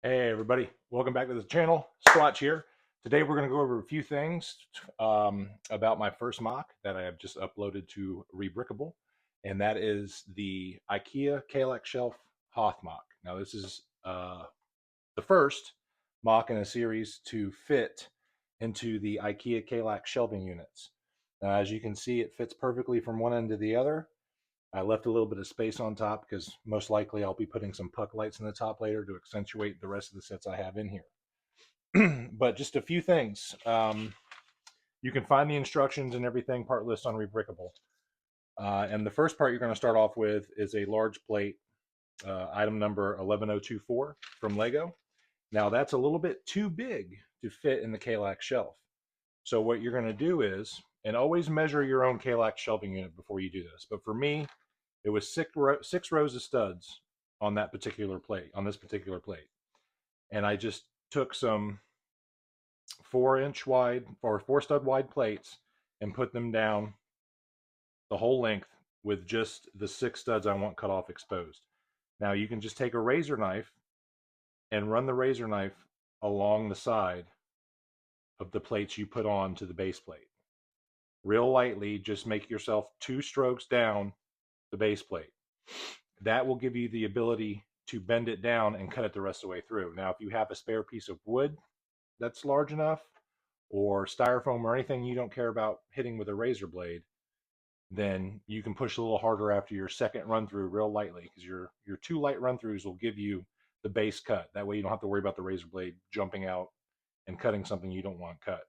Hey everybody, welcome back to the channel. Squatch here. Today we're going to go over a few things about my first mock that I have just uploaded to Rebrickable, and that is the IKEA Kalex Shelf Hoth MOC. Now this is the first mock in a series to fit into the IKEA Kalex shelving units. Now, as you can see, it fits perfectly from one end to the other. I left a little bit of space on top because most likely I'll be putting some puck lights in the top later to accentuate the rest of the sets I have in here. But just a few things. You can find the instructions and everything part list on Rebrickable. And the first part you're going to start off with is a large plate, item number 11024 from Lego. Now that's a little bit too big to fit in the Kalex shelf. So what you're going to do is, and always measure your own Kalex shelving unit before you do this. But for me, it was six rows of studs on that particular plate, on this particular plate. And I just took some 4-inch wide or 4 stud wide plates and put them down the whole length with just the 6 studs I want cut off exposed. Now you can just take a razor knife and run the razor knife along the side of the plates you put on to the base plate. Real lightly, just make yourself 2 strokes down the base plate. That will give you the ability to bend it down and cut it the rest of the way through. Now, if you have a spare piece of wood that's large enough, or styrofoam or anything you don't care about hitting with a razor blade, then you can push a little harder after your second run through real lightly, because your 2 light run throughs will give you the base cut. That way you don't have to worry about the razor blade jumping out and cutting something you don't want cut.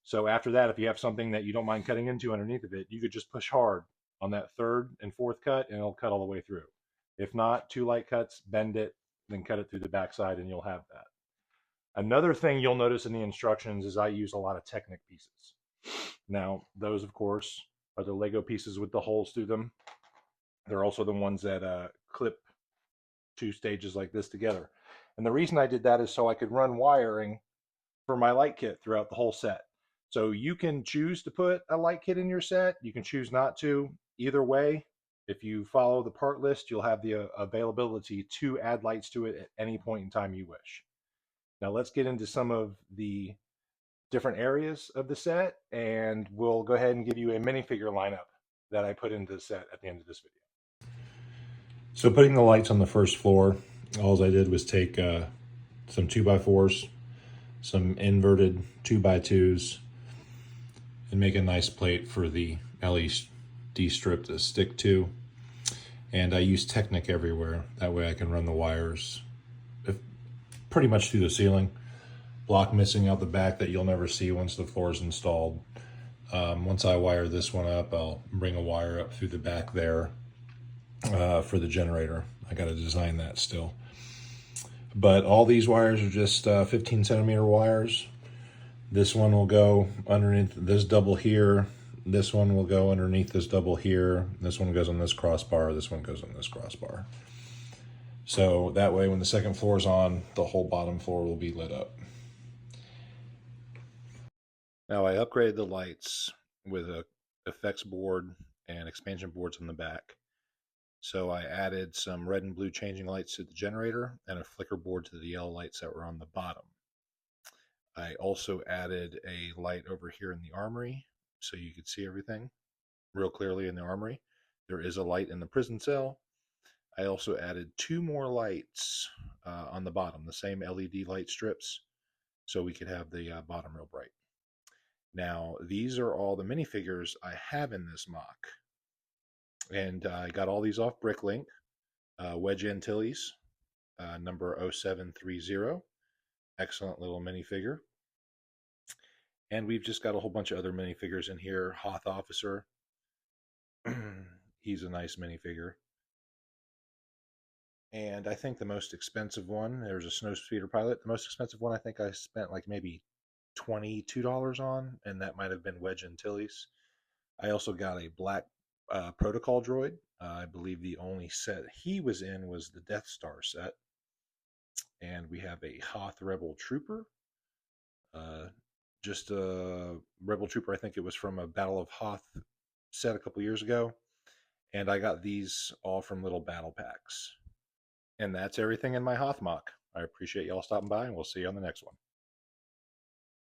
So after that, if you have something that you don't mind cutting into underneath of it, you could just push hard on that 3rd and 4th cut and it'll cut all the way through. If not, 2 light cuts, bend it, then cut it through the backside and you'll have that. Another thing you'll notice in the instructions is I use a lot of Technic pieces. Now, those of course are the Lego pieces with the holes through them. They're also the ones that clip 2 stages like this together. And the reason I did that is so I could run wiring for my light kit throughout the whole set. So you can choose to put a light kit in your set. You can choose not to. Either way, if you follow the part list, you'll have the availability to add lights to it at any point in time you wish. Now let's get into some of the different areas of the set, and we'll go ahead and give you a minifigure lineup that I put into the set at the end of this video. So putting the lights on the first floor, all I did was take some 2x4s, some inverted 2x2s, and make a nice plate for the LED strip to stick to. And I use Technic everywhere. That way I can run the wires pretty much through the ceiling. Block missing out the back that you'll never see once the floor is installed. Once I wire this one up, I'll bring a wire up through the back there for the generator. I got to design that still. But all these wires are just 15 centimeter wires. This one will go underneath this double here. This one will go underneath this double here. This one goes on this crossbar. This one goes on this crossbar. So that way when the second floor is on, the whole bottom floor will be lit up. Now I upgraded the lights with a effects board and expansion boards on the back. So I added some red and blue changing lights to the generator and a flicker board to the yellow lights that were on the bottom. I also added a light over here in the armory so you could see everything real clearly in the armory. There is a light in the prison cell. I also added 2 more lights on the bottom, the same LED light strips, so we could have the bottom real bright. Now, these are all the minifigures I have in this mock. And I got all these off Bricklink. Wedge Antilles, number 0730. Excellent little minifigure. And we've just got a whole bunch of other minifigures in here. Hoth Officer. He's a nice minifigure. And I think the most expensive one, there's a Snowspeeder Pilot. The most expensive one I think I spent like maybe $22 on, and that might have been Wedge Antilles. I also got a black protocol droid. I believe the only set he was in was the Death Star set. And we have a Hoth Rebel Trooper. Just a Rebel Trooper, I think it was from a Battle of Hoth set a couple years ago. And I got these all from little battle packs. And that's everything in my Hoth MOC. I appreciate y'all stopping by, and we'll see you on the next one.